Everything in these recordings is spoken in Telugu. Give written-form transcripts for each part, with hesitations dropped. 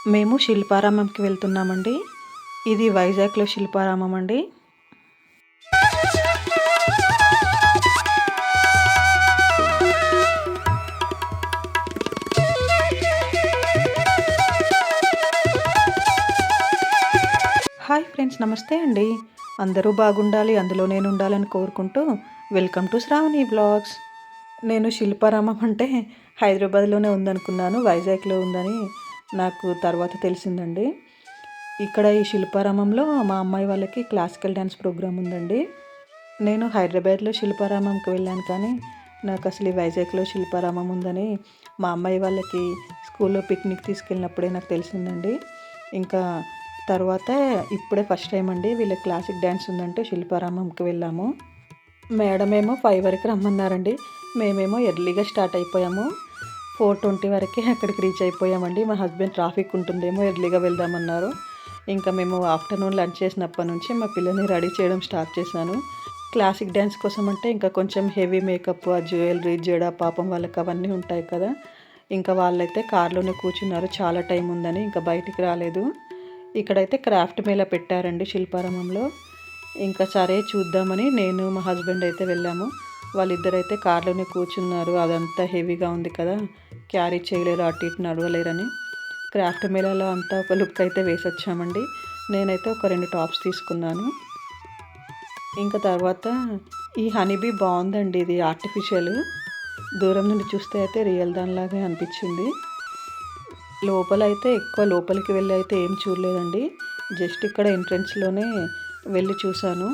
మేము శిల్పారామంకి వెళ్తున్నామండి. ఇది వైజాగ్‌లో శిల్పారామం అండి. హాయ్ ఫ్రెండ్స్, నమస్తే అండి. అందరూ బాగుండాలి, అందులో నేను ఉండాలని కోరుకుంటూ వెల్కమ్ టు శ్రావణి వ్లాగ్స్. నేను శిల్పారామం అంటే హైదరాబాద్‌లోనే ఉందనుకున్నాను. వైజాగ్‌లో ఉందని నాకు తర్వాత తెలిసిందండి. ఇక్కడ ఈ శిల్పారామంలో మా అమ్మాయి వాళ్ళకి క్లాసికల్ డ్యాన్స్ ప్రోగ్రామ్ ఉందండి. నేను హైదరాబాద్‌లో శిల్పారామంకి వెళ్ళాను కానీ నాకు అసలు ఈ వైజాగ్‌లో శిల్పారామం ఉందని మా అమ్మాయి వాళ్ళకి స్కూల్‌లో పిక్నిక్ తీసుకెళ్ళినప్పుడే నాకు తెలిసిందండి. ఇంకా తర్వాత ఇప్పుడే ఫస్ట్ టైం అండి వీళ్ళకి క్లాసిక్ డ్యాన్స్ ఉందంటే శిల్పారామంకి వెళ్ళాము. మేడం ఏమో 5 వరకు రమ్మన్నారండి. మేమేమో ఎర్లీగా స్టార్ట్ అయిపోయాము. 4:20 వరకే అక్కడికి రీచ్ అయిపోయామండి. మా హస్బెండ్ ట్రాఫిక్ ఉంటుందేమో ఎర్లీగా వెళ్దామన్నారు. ఇంకా మేము ఆఫ్టర్నూన్ లంచ్ చేసినప్పటి నుంచి మా పిల్లల్ని రెడీ చేయడం స్టార్ట్ చేశాను. క్లాసిక్ డ్యాన్స్ కోసం అంటే ఇంకా కొంచెం హెవీ మేకప్, ఆ జ్యువెలరీ, జడ పాపం వాళ్ళకి అవన్నీ ఉంటాయి కదా! ఇంకా వాళ్ళైతే కార్‌లోనే కూర్చున్నారు. చాలా టైం ఉందని ఇంకా బయటికి రాలేదు. ఇక్కడైతే క్రాఫ్ట్ మేళా పెట్టారండి శిల్పారామంలో. ఇంకా సరే చూద్దామని నేను మా హస్బెండ్ అయితే వెళ్ళాము. వాళ్ళిద్దరైతే కార్‌లోనే కూర్చున్నారు. అదంతా హెవీగా ఉంది కదా! క్యారీ చేయలేరు, అటు ఇటు నడవలేరని. క్రాఫ్ట్ మేళాలో అంతా ఒక లుక్ అయితే వేసొచ్చామండి. నేనైతే ఒక 2 టాప్స్ తీసుకున్నాను. ఇంకా తర్వాత ఈ హనీబీ బావుందండి. ఇది ఆర్టిఫిషియల్. దూరం నుండి చూస్తే అయితే రియల్ దానిలాగే అనిపించింది. లోపలైతే ఎక్కువ లోపలికి వెళ్ళి అయితే ఏం చూడలేదండి. జస్ట్ ఇక్కడ ఎంట్రన్స్‌లోనే వెళ్ళి చూశాను.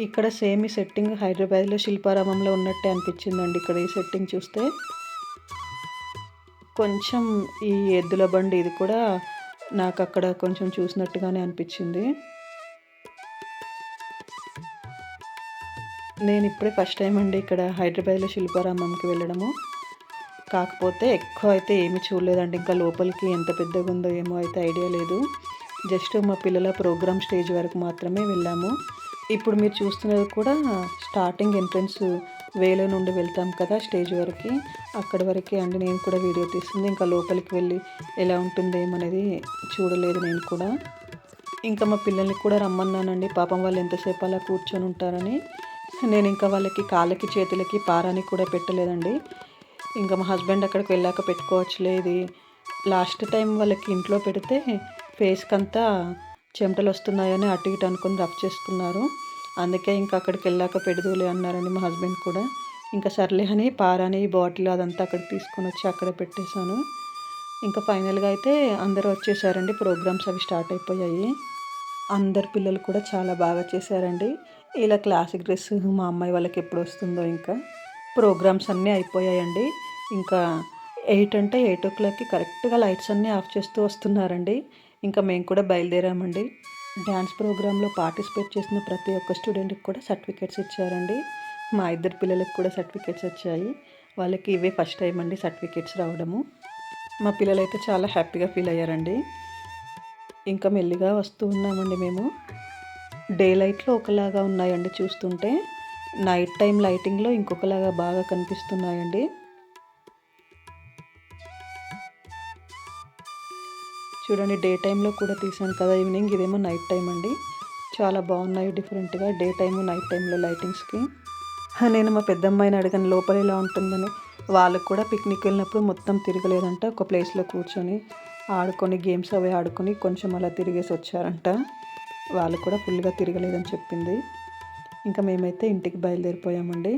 ఇక్కడ సేమ్ ఈ సెట్టింగ్ హైదరాబాద్‌లో శిల్పారామంలో ఉన్నట్టే అనిపించిందండి. ఇక్కడ ఈ సెట్టింగ్ చూస్తే కొంచెం ఈ ఎద్దుల బండి ఇది కూడా నాకక్కడ కొంచెం చూసినట్టుగానే అనిపించింది. నేనిప్పుడే ఫస్ట్ టైం అండి ఇక్కడ హైదరాబాద్‌లో శిల్పారామంకి వెళ్ళడము. కాకపోతే ఎక్కువ అయితే ఏమీ చూడలేదండి. ఇంకా లోపలికి ఎంత పెద్దగుందో ఏమో అయితే ఐడియా లేదు. జస్ట్ మా పిల్లల ప్రోగ్రామ్ స్టేజ్ వరకు మాత్రమే వెళ్ళాము. ఇప్పుడు మీరు చూస్తున్నది కూడా స్టార్టింగ్ ఎంట్రన్స్ వేలో నుండి వెళ్తాం కదా స్టేజ్ వరకి. అక్కడి వరకే అండి నేను కూడా వీడియో తీస్తుంది. ఇంకా లోపలికి వెళ్ళి ఎలా ఉంటుందేమనేది చూడలేదు నేను కూడా. ఇంకా మా పిల్లల్ని కూడా రమ్మన్నానండి. పాపం వాళ్ళు ఎంతసేపు అలా కూర్చొని ఉంటారని. నేను ఇంకా వాళ్ళకి కాళ్ళకి, చేతులకి పారాని కూడా పెట్టలేదండి. ఇంకా మా హస్బెండ్ అక్కడికి వెళ్ళాక పెట్టుకోవచ్చులే, ఇది లాస్ట్ టైం వాళ్ళకి ఇంట్లో పెడితే ఫేస్‌కంతా చెమటలు వస్తున్నాయని అటు ఇటు అనుకుని రబ్ చేసుకున్నారు. అందుకే ఇంకా అక్కడికి వెళ్ళాక పెడదువులే అన్నారండి మా హస్బెండ్ కూడా. ఇంకా సర్లే అని పారాని, బాటిల్ అదంతా అక్కడికి తీసుకొని వచ్చి అక్కడ పెట్టేశాను. ఇంకా ఫైనల్‌గా అయితే అందరూ వచ్చేసారండి. ప్రోగ్రామ్స్ అవి స్టార్ట్ అయిపోయాయి. అందరు పిల్లలు కూడా చాలా బాగా చేశారండి. ఇలా క్లాసిక్ డ్రెస్ మా అమ్మాయి వాళ్ళకి ఎప్పుడు వస్తుందో ఇంకా. ప్రోగ్రామ్స్ అన్నీ అయిపోయాయండి. ఇంకా 8 అంటే 8:00కి కరెక్ట్‌గా లైట్స్ అన్నీ ఆఫ్ చేస్తూ వస్తున్నారండి. ఇంకా మేము కూడా బయలుదేరామండి. డ్యాన్స్ ప్రోగ్రామ్‌లో పార్టిసిపేట్ చేసిన ప్రతి ఒక్క స్టూడెంట్‌కి కూడా సర్టిఫికేట్స్ ఇచ్చారండి. మా ఇద్దరు పిల్లలకి కూడా సర్టిఫికేట్స్ వచ్చాయి. వాళ్ళకి ఇవే ఫస్ట్ టైం అండి సర్టిఫికేట్స్ రావడము. మా పిల్లలైతే చాలా హ్యాపీగా ఫీల్ అయ్యారండి. ఇంకా మెల్లిగా వస్తూ ఉన్నామండి మేము. డే లైట్‌లో ఒకలాగా ఉన్నాయండి చూస్తుంటే. నైట్ టైం లైటింగ్‌లో ఇంకొకలాగా బాగా కనిపిస్తున్నాయండి. చూడండి, డే టైంలో కూడా తీసాను కదా ఈవినింగ్, ఇదేమో నైట్ టైం అండి. చాలా బాగున్నాయి డిఫరెంట్‌గా డే టైము, నైట్ టైంలో లైటింగ్స్‌కి. నేను మా పెద్దమ్మాయిని అడిగాను లోపల ఎలా ఉంటుందని. వాళ్ళకి కూడా పిక్నిక్ వెళ్ళినప్పుడు మొత్తం తిరగలేదంట. ఒక ప్లేస్‌లో కూర్చొని ఆడుకొని గేమ్స్ అవి ఆడుకొని కొంచెం అలా తిరిగేసి వచ్చారంట. వాళ్ళు కూడా ఫుల్‌గా తిరగలేదని చెప్పింది. ఇంకా మేమైతే ఇంటికి బయలుదేరిపోయామండి.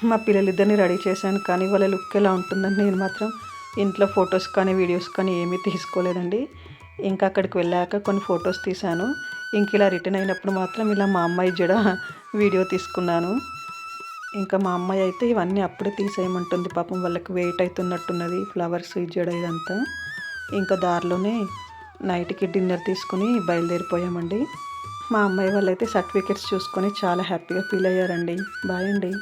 మా పిల్లలిద్దరిని రెడీ చేశాను కానీ వాళ్ళ లుక్ ఎలా ఉంటుందని నేను మాత్రం ఇంట్లో ఫొటోస్ కానీ వీడియోస్ కానీ ఏమీ తీసుకోలేదండి. ఇంకా అక్కడికి వెళ్ళాక కొన్ని ఫొటోస్ తీశాను. ఇంక ఇలా రిటర్న్ అయినప్పుడు మాత్రం ఇలా మా అమ్మాయి జడ వీడియో తీసుకున్నాను. ఇంకా మా అమ్మాయి అయితే ఇవన్నీ అప్పుడే తీసేయమంటుంది. పాపం వాళ్ళకి వెయిట్ అవుతున్నట్టున్నది, ఫ్లవర్స్, ఈ జడ ఇదంతా. ఇంకా దారిలోనే నైట్కి డిన్నర్ తీసుకుని బయలుదేరిపోయామండి. మా అమ్మాయి వాళ్ళైతే సర్టిఫికేట్స్ చూసుకొని చాలా హ్యాపీగా ఫీల్ అయ్యారండి. బాయ్ అండి.